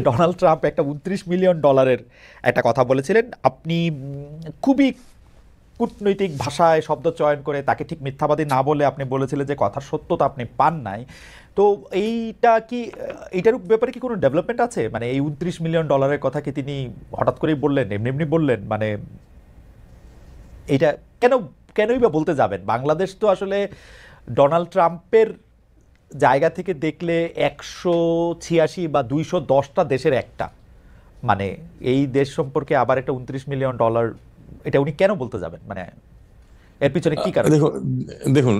Donald Trump একটা $29 million একটা কথা বলেছিলেন। আপনি খুবই কূটনৈতিক ভাষায় শব্দ চয়ন করে তাকে ঠিক মিথ্যাবাদী না বলে আপনি বলেছিলেন যে কথার সত্যতা আপনি পান নাই। তো এইটা কি, এইটার ব্যাপারে কি কোনো ডেভেলপমেন্ট আছে? মানে এই $29 মিলিয়ন কথা কি তিনি হঠাৎ করেই বললেন, এমনি এমনি বললেন? মানে এইটা কেন, কেনই বা বলতে যাবেন? বাংলাদেশ তো আসলে ডোনাল্ড ট্রাম্পের জায়গা থেকে দেখলে 186 বা 210টা দেশের একটা, মানে এই দেশ সম্পর্কে আবার একটা $29 মিলিয়ন, এটা উনি কেন বলতে যাবেন? মানে এর পিছনে কি কারণ? দেখুন, দেখুন,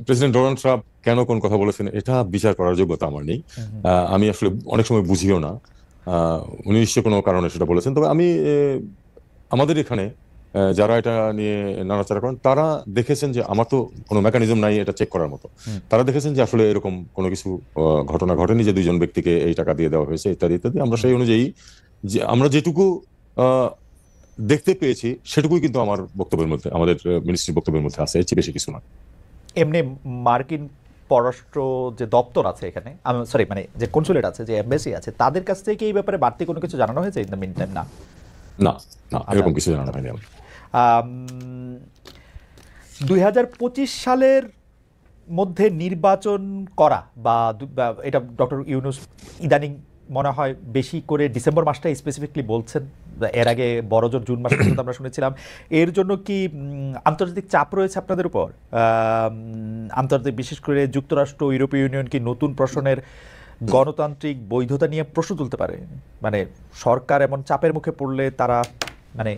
প্রেসিডেন্ট ডোনাল্ড ট্রাম্প কেন কোন কথা বলেছেন এটা বিচার করার যোগ্যতা আমার নেই। আমি আসলে অনেক সময় বুঝিও না। উনি নিশ্চয়ই কোনো কারণে সেটা বলেছেন। তবে আমি আমাদের এখানে যারা এটা নিয়ে নাড়াচাড়া করেন তারা দেখেছেন যে আমার তো কোনো মেকানিজম নাই এটা চেক করার মতো। তারা দেখেছেন যে আসলে এরকম কোনো কিছু ঘটনা ঘটেনি যে দুইজন ব্যক্তিকে এই টাকা দিয়ে দেওয়া হয়েছে ইত্যাদি ইত্যাদি। আমরা সেই অনুযায়ী যে আমরা যেটুকু আহ, দেখতে পেয়েছি সেটুকুই কিন্তু আমার বক্তব্যের মধ্যে, আমাদের মিনিস্ট্রির বক্তব্যের মধ্যে আছে, এর চেয়ে বেশি কিছু না। এমনি মার্কিন পররাষ্ট্র যে দপ্তর আছে এখানে, সরি মানে যে কনসুলেট আছে, যে এমবাসি আছে, তাদের কাছ থেকে এই ব্যাপারে বাড়তি কোনো কিছু জানানো হয়েছে ইন দ্য মিন টাইম? না, না, না, আচ্ছা। এরকম কিছু জানানো হয়নি আমার। 2025 সালের মধ্যে নির্বাচন করা বা এটা ডক্টর ইউনূস ইদানিং মনে হয় বেশি করে ডিসেম্বর মাসটাই স্পেসিফিকলি বলছেন। এর আগে বড়জোর জুন মাস পর্যন্ত আমরা শুনেছিলাম। এর জন্য কি আন্তর্জাতিক চাপ রয়েছে আপনাদের উপর? আন্তর্জাতিক, বিশেষ করে যুক্তরাষ্ট্র, ইউরোপীয় ইউনিয়ন কি নতুন প্রশ্নের গণতান্ত্রিক বৈধতা নিয়ে প্রশ্ন তুলতে পারে? মানে সরকার এমন চাপের মুখে পড়লে তারা, মানে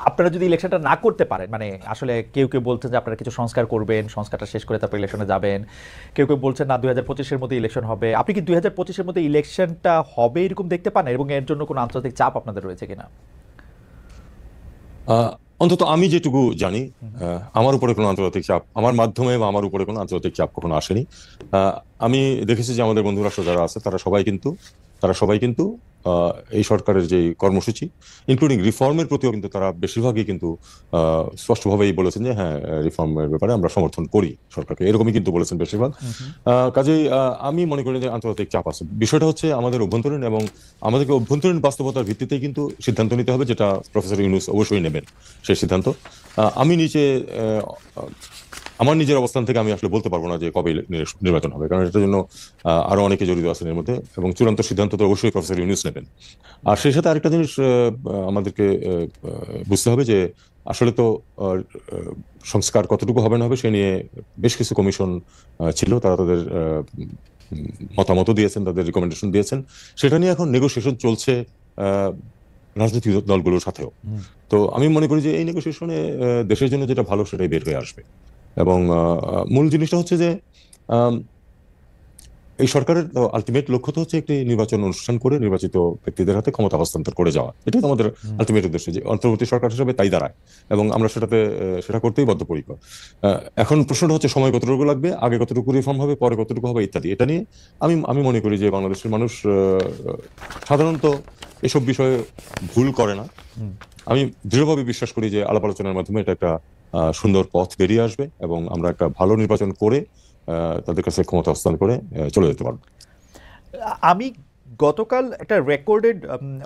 আপনারা যদি ইলেকশনটা না করতে পারেন, মানে আসলে কেউ কেউ বলছেন যে আপনারা কিছু সংস্কার করবেন, সংস্কারটা শেষ করে তারপর ইলেকশনে যাবেন, কেউ কেউ বলছেন না 2025-এর মধ্যে ইলেকশন হবে। আপনি কি 2025-এর মধ্যে ইলেকশনটা হবে এরকম দেখতে পান, এবং এর জন্য কোনো আন্তর্জাতিক চাপ আপনাদের রয়েছে কিনা? আহ, অন্তত আমি যেটুকু জানি, আমার উপরে কোনো আন্তর্জাতিক চাপ, আমার মাধ্যমে বা আমার উপরে কোনো আন্তর্জাতিক চাপ কখনো আসেনি। আহ, আমি দেখেছি যে আমাদের বন্ধু রাষ্ট্র যারা আছে তারা সবাই কিন্তু এই সরকারের যে কর্মসূচি ইনক্লুডিং রিফর্মের প্রতিও কিন্তু তারা বেশিরভাগই কিন্তু স্পষ্টভাবেই বলেছেন যে হ্যাঁ, রিফর্মের ব্যাপারে আমরা সমর্থন করি সরকারকে, এরকমই কিন্তু বলেছেন বেশিরভাগ। কাজেই আমি মনে করি যে আন্তর্জাতিক চাপ আছে। বিষয়টা হচ্ছে আমাদের অভ্যন্তরীণ, এবং আমাদেরকে অভ্যন্তরীণ বাস্তবতার ভিত্তিতেই কিন্তু সিদ্ধান্ত নিতে হবে, যেটা প্রফেসর ইউনূস অবশ্যই নেবেন সেই সিদ্ধান্ত। আমি আমার নিজের অবস্থান থেকে আমি আসলে বলতে পারবো না যে কবে নির্বাচন হবে, কারণ এটার জন্য আরো অনেকে জড়িত আছেন এর মধ্যে, এবং চূড়ান্ত সিদ্ধান্ত তো অবশ্যই প্রফেসর ইউনূস নেবেন। আর সেই সাথে আরেকটা জিনিস আমাদেরকে বুঝতে হবে যে আসলে তো সংস্কার কতটুকু হবে না হবে সে নিয়ে বেশ কিছু কমিশন ছিল, তারা তাদের মতামত দিয়েছেন, তাদের রিকমেন্ডেশন দিয়েছেন। সেটা নিয়ে এখন নেগোসিয়েশন চলছে আহ, রাজনৈতিক দলগুলোর সাথেও। তো আমি মনে করি যে এই নেগোসিয়েশনে দেশের জন্য যেটা ভালো সেটাই বের হয়ে আসবে। এবং মূল জিনিসটা হচ্ছে যে আম, এই সরকারের আলটিমেট লক্ষ্য তো হচ্ছে একটি নির্বাচন অনুষ্ঠান করে নির্বাচিত ব্যক্তিদের হাতে ক্ষমতা হস্তান্তর করে যাওয়া, এটাই তো আমাদের আলটিমেট উদ্দেশ্য, যে অন্তর্বর্তী সরকার হিসেবে তাই দাঁড়ায়, এবং আমরা সেটা করতেই বদ্ধপরিকর। এখন প্রশ্নটা হচ্ছে সময় কতটুকু লাগবে, আগে কতটুকু রিফর্ম হবে, পরে কতটুকু হবে ইত্যাদি। এটা নিয়ে আমি মনে করি যে বাংলাদেশের মানুষ সাধারণত এসব বিষয়ে ভুল করে না। আমি দৃঢ়ভাবে বিশ্বাস করি যে আলাপ আলোচনার মাধ্যমে এটা একটা সুন্দর পথ বেরিয়ে আসবে, এবং আমরা একটা ভালো নির্বাচন করে তাদের কাছে ক্ষমতা হস্তান্তর করে চলে যেতে পারবো। আমি গতকাল একটা রেকর্ডেড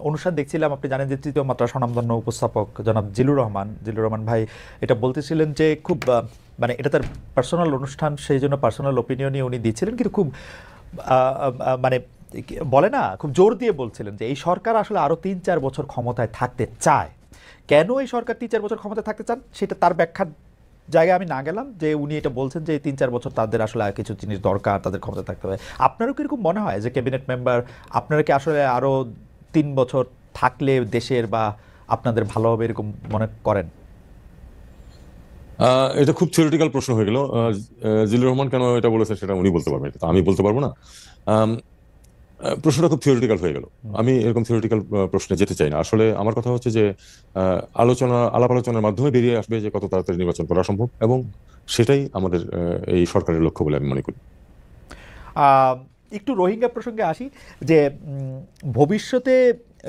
অনুষ্ঠান দেখছিলাম। আপনি জানেন যে তৃতীয় মাত্রা স্বনামধন্য উপস্থাপক জনাব জিলুর রহমান ভাই এটা বলতেছিলেন যে খুব মানে এটা তার পার্সোনাল অনুষ্ঠান, সেই জন্য পার্সোনাল ওপিনিয়নই উনি দিচ্ছিলেন, কিন্তু খুব মানে বলে না, খুব জোর দিয়ে বলছিলেন যে এই সরকার আসলে আরও 3-4 বছর ক্ষমতায় থাকতে চায়। কেন এই সরকার 3-4 বছর ক্ষমতায় থাকতে চান সেটা তার ব্যাখ্যার জায়গায় আমি না গেলাম, যে উনি এটা বলছেন যে 3-4 বছর তাদের আসলে আর কিছু জিনিস দরকার, তাদের ক্ষমতা থাকতে হবে। আপনারও কিরকম মনে হয় যে ক্যাবিনেট মেম্বার, আপনারা কি আসলে আরও 3 বছর থাকলে দেশের বা আপনাদের ভালো হবে এরকম মনে করেন? এটা খুব থিওরিটিক্যাল প্রশ্ন হয়ে গেল। জিল্লুর রহমান কেন এটা বলেছে সেটা উনি বলতে পারবেন, এটা তো আমি বলতে পারবো না। আম, প্রশ্নটা খুব থিওরিটিক্যাল হয়ে গেল। আমি এরকম থিওরিটিক্যাল প্রশ্নে যেতে চাই না। আসলে আমার কথা হচ্ছে যে আলাপ আলোচনার মাধ্যমে বেরিয়ে আসবে যে কত তাড়াতাড়ি নির্বাচন করা সম্ভব, এবং সেটাই আমাদের এই সরকারের লক্ষ্য বলে আমি মনে করি। একটু রোহিঙ্গা প্রসঙ্গে আসি, যে ভবিষ্যতে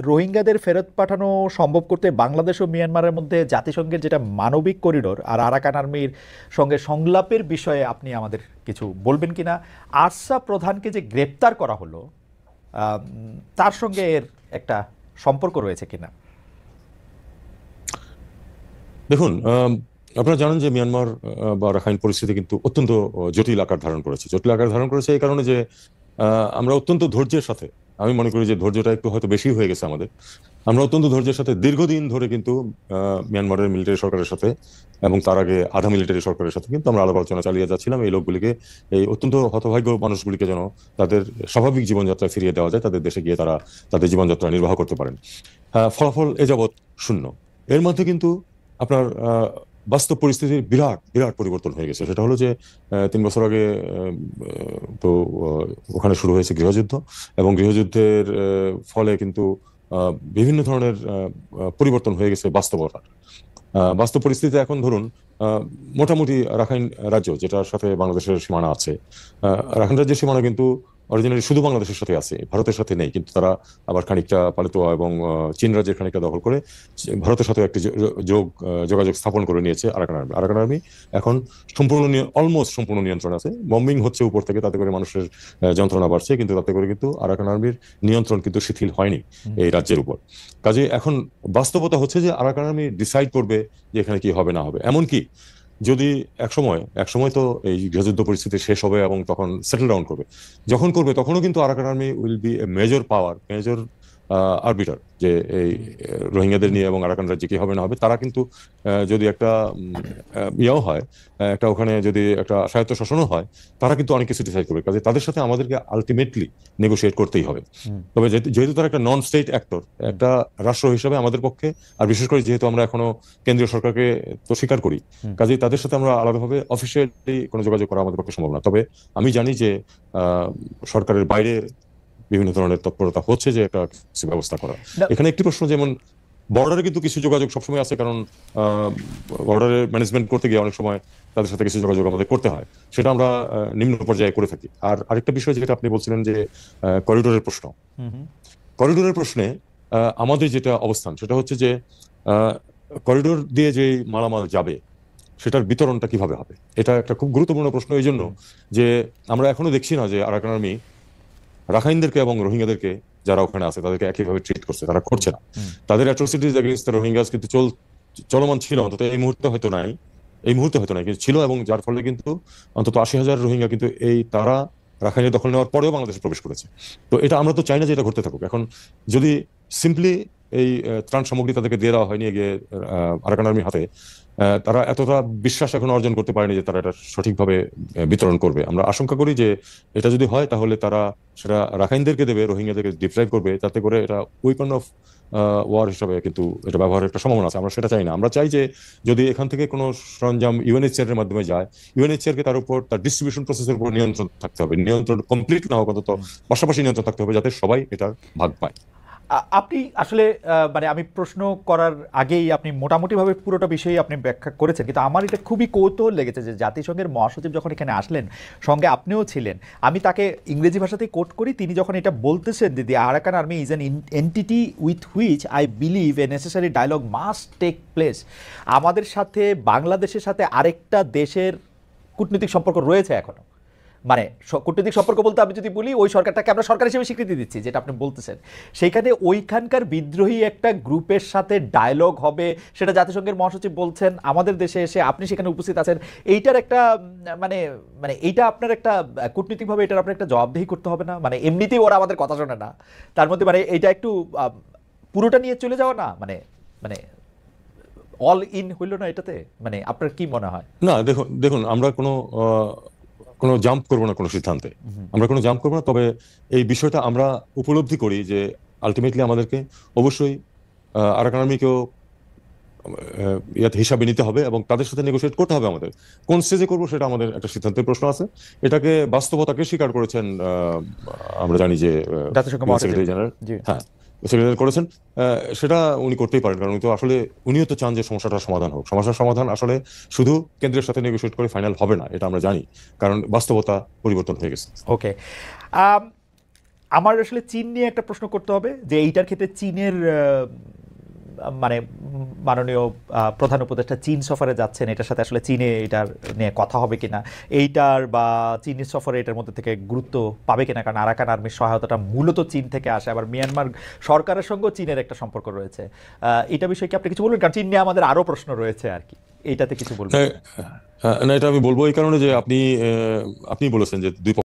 রোহিঙ্গাদের ফেরত পাঠানো সম্ভব করতে বাংলাদেশ ও মিয়ানমারের মধ্যে জাতিসংঘের যেটা মানবিক করিডোর আর আরাকান আর্মির সঙ্গে সংলাপের বিষয়ে আপনি আমাদের কিছু বলবেন কিনা? আরসা প্রধানকে যে গ্রেপ্তার করা হলো, তার সঙ্গে এর একটা সম্পর্ক রয়েছে কিনা? দেখুন, আপনারা জানেন যে মিয়ানমার বা রাখাইন পরিস্থিতি কিন্তু অত্যন্ত জটিল আকার ধারণ করেছে। জটিল আকার ধারণ করেছে এই কারণে যে আমরা অত্যন্ত ধৈর্যের সাথে, আমি মনে করি যে ধৈর্যটা একটু হয়তো বেশি হয়ে গেছে আমাদের। আমরা অত্যন্ত ধৈর্যের সাথে দীর্ঘদিন ধরে কিন্তু মিয়ানমারের মিলিটারি সরকারের সাথে এবং তার আগে আধা মিলিটারি সরকারের সাথে কিন্তু আমরা আলাপ আলোচনা চালিয়ে যাচ্ছিলাম এই লোকগুলিকে, এই অত্যন্ত হতভাগ্য মানুষগুলিকে যেন তাদের স্বাভাবিক জীবনযাত্রায় ফিরিয়ে দেওয়া যায়, তাদের দেশে গিয়ে তারা তাদের জীবনযাত্রা নির্বাহ করতে পারেন। ফলাফল এ যাবৎ শূন্য। এর মধ্যে কিন্তু আপনার বাস্তব পরিস্থিতির বিরাট বিরাট পরিবর্তন হয়ে গেছে। সেটা হলো যে 3 বছর আগে তো ওখানে শুরু হয়েছে গৃহযুদ্ধ, এবং গৃহযুদ্ধের ফলে কিন্তু বিভিন্ন ধরনের পরিবর্তন হয়ে গেছে বাস্তবতা। বাস্তব পরিস্থিতি এখন ধরুন, মোটামুটি রাখাইন রাজ্য যেটার সাথে বাংলাদেশের সীমানা আছে, রাখাইন রাজ্যের সীমানা কিন্তু অরিজিনালি শুধু বাংলাদেশের সাথে আছে, ভারতের সাথে নেই। কিন্তু তারা আবার খানিকটা পালিতোয়া এবং চীন রাজ্যের খানিকটা দখল করে ভারতের সাথে একটি যোগাযোগ স্থাপন করে নিয়েছে আরাকান আর্মি। আরাকান আর্মি এখন অলমোস্ট সম্পূর্ণ নিয়ন্ত্রণ আছে। বম্বিং হচ্ছে উপর থেকে, তাতে করে মানুষের যন্ত্রণা বাড়ছে, কিন্তু তাতে করে কিন্তু আরাকান আর্মির নিয়ন্ত্রণ কিন্তু শিথিল হয়নি এই রাজ্যের উপর। কাজে এখন বাস্তবতা হচ্ছে যে আরাকান আর্মি ডিসাইড করবে যে এখানে কি হবে না হবে। এমনকি যদি একসময় তো এই গৃহযুদ্ধ পরিস্থিতি শেষ হবে এবং তখন সেটেল ডাউন করবে, যখন করবে তখনও কিন্তু Arakan army will B a major power, major arbiter, যে এই রোহিঙ্গাদের নিয়ে এবং আরাকান রাজ্যে কি হবে না হবে। তারা কিন্তু যদি একটা ইয়েও হয়, একটা ওখানে যদি একটা স্বায়ত্ত শাসনও হয়, তারা কিন্তু অনেক কিছু ডিসাইড করবে। কাজে তাদের সাথে আমাদেরকে আলটিমেটলি নেগোশিয়েট করতেই হবে। তবে যেহেতু তারা একটা নন স্টেট অ্যাক্টর, একটা রাষ্ট্র হিসেবে আমাদের পক্ষে, আর বিশেষ করে যেহেতু আমরা এখনো কেন্দ্রীয় সরকারকে তো স্বীকার করি, কাজেই তাদের সাথে আমরা আলাদাভাবে অফিসিয়ালি কোনো যোগাযোগ করা আমাদের পক্ষে সম্ভব না। তবে আমি জানি যে সরকারের বাইরে বিভিন্ন ধরনের তৎপরতা হচ্ছে যে একটা কিছু ব্যবস্থা করা। এখানে একটি প্রশ্ন, যেমন বর্ডারে কিন্তু কিছু যোগাযোগ সবসময় আছে, কারণ বর্ডারের ম্যানেজমেন্ট করতে গিয়ে অনেক সময় তাদের সাথে কিছু যোগাযোগ আমাদের করতে হয়, সেটা আমরা নিম্ন পর্যায়ে করে থাকি। আর আরেকটা বিষয় যেটা আপনি বলছিলেন যে করিডোরের প্রশ্ন, করিডোরের প্রশ্নে আমাদের যেটা অবস্থান সেটা হচ্ছে যে করিডোর দিয়ে যে মালামাল যাবে সেটার বিতরণটা কিভাবে হবে, এটা একটা খুব গুরুত্বপূর্ণ প্রশ্ন। এই জন্য যে আমরা এখনো দেখছি না যে আরাকান আর্মি রাখাইনদেরকে এবং রোহিঙ্গাদেরকে যারা ওখানে আছে তাদেরকে একইভাবে ট্রিট করছে, তারা করছে না। তাদের অ্যাট্রোসিটিজ এগেইনস্ট দ্য রোহিঙ্গাস কিন্তু চলমান ছিল, অন্তত এই মুহূর্তে হয়তো নাই, কিন্তু ছিল, এবং যার ফলে কিন্তু অন্তত 80,000 রোহিঙ্গা কিন্তু তারা রাখাইনের দখল নেওয়ার পরেও বাংলাদেশে প্রবেশ করেছে। তো এটা আমরা তো চাই না যে এটা ঘটতে থাকুক। এখন যদি সিম্পলি এই ত্রাণ সামগ্রী তাদেরকে দিয়ে দেওয়া হয়নি গিয়ে আরাকান আর্মির হাতে, তারা এতটা বিশ্বাস এখন অর্জন করতে পারেনি যে তারা এটা সঠিকভাবে বিতরণ করবে। আমরা আশঙ্কা করি যে এটা যদি হয় তাহলে তারা সেটা রাখাইনদেরকে দেবে, রোহিঙ্গাদেরকে ডিপ্রাইভ করবে, যাতে করে এটা উইপন অফ ওয়ার হিসাবে কিন্তু এটা ব্যবহারের একটা সম্ভাবনা আছে। আমরা সেটা চাই না। আমরা চাই যে যদি এখান থেকে কোনো সরঞ্জাম ইউএনএইচসিআর এর মাধ্যমে যায়, ইউএনএইচসিআর কে তার উপর তার ডিস্ট্রিবিউশন প্রসেসের উপর নিয়ন্ত্রণ থাকতে হবে। নিয়ন্ত্রণ কমপ্লিট না হোক, অন্তত পাশাপাশি নিয়ন্ত্রণ থাকতে হবে, যাতে সবাই এটার ভাগ পায়। আপনি আসলে মানে আমি প্রশ্ন করার আগেই আপনি মোটামুটিভাবে পুরোটা বিষয়ই আপনি ব্যাখ্যা করেছেন, কিন্তু আমার এটা খুবই কৌতূহল লেগেছে যে জাতিসংঘের মহাসচিব যখন এখানে আসলেন, সঙ্গে আপনিও ছিলেন, আমি তাকে ইংরেজি ভাষাতেই কোট করি, তিনি যখন এটা বলতেছেন যে the Arakan Army is an entity with which I believe a necessary dialogue must take place. আমাদের সাথে বাংলাদেশের সাথে আরেকটা দেশের কূটনৈতিক সম্পর্ক রয়েছে এখনো, মানে কূটনৈতিক সম্পর্ক বলতে আমি যদি বলি ওই সরকারটাকে আমরা সরকার হিসেবে স্বীকৃতি দিচ্ছি, যেটা আপনি বলতেছেন, সেইখানে ওইখানকার বিদ্রোহী একটা গ্রুপের সাথে ডায়লগ হবে, সেটা জাতিসংঘের মহাসচিব বলছেন, আমাদের দেশে এসে আপনি সেখানে উপস্থিত আছেন, এইটার একটা মানে মানে এইটা আপনার একটা কূটনৈতিকভাবে এটার আপনার একটা জবাবদিহি করতে হবে না? মানে এমনিতেই ওরা আমাদের কথা শোনে না, তার মধ্যে মানে এইটা একটু পুরোটা নিয়ে চলে যাওয়া না, মানে মানে অল ইন হইল না এটাতে? মানে আপনার কি মনে হয়? না, দেখুন আমরা কোনো জাম্প করবো না কোনো সিদ্ধান্তে, আমরা কোনো জাম্প করবো না। তবে এই বিষয়টা আমরা উপলব্ধি করি যে আলটিমেটলি আমাদেরকে অবশ্যই আরাকান আর্মিকেও হিসাবে নিতে হবে এবং তাদের সাথে নেগোশিয়েট করতে হবে। আমাদের কোন স্টেজে করবো সেটা আমাদের একটা সিদ্ধান্তের প্রশ্ন আছে। এটাকে বাস্তবতাকে স্বীকার করেছেন, আমরা জানি যে সেক্রেটারি জেনারেল, হ্যাঁ সেক্রেটারি করেছেন, সেটা উনি করতেই পারেন, কারণ উনিও তো চান যে সমস্যাটার সমাধান হোক। সমস্যার সমাধান আসলে শুধু কেন্দ্রের সাথে নেগোশিয়েট করে ফাইনাল হবে না, এটা আমরা জানি, কারণ বাস্তবতা পরিবর্তন হয়ে গেছে। ওকে, আমার আসলে চীন নিয়ে একটা প্রশ্ন করতে হবে যে এইটার ক্ষেত্রে চীনের মানে মাননীয় প্রধান উপদেষ্টা চীন সফরে যাচ্ছেন, এটার সাথে আসলে চীনে এটার নিয়ে কথা হবে কিনা, এইটার বা চীনের সফরে এটার মধ্যে থেকে গুরুত্ব পাবে কিনা, কারণ আরাকান আর্মির সহায়তাটা মূলত চীন থেকে আসে, আবার মিয়ানমার সরকারের সঙ্গেও চীনের একটা সম্পর্ক রয়েছে। এটা বিষয়ে কি আপনি কিছু বলবেন? কারণ চীন নিয়ে আমাদের আরও প্রশ্ন রয়েছে আর কি, এইটাতে কিছু বলবেন? না, এটা আমি বলবো এই কারণে যে আপনি বলেছেন যে দুই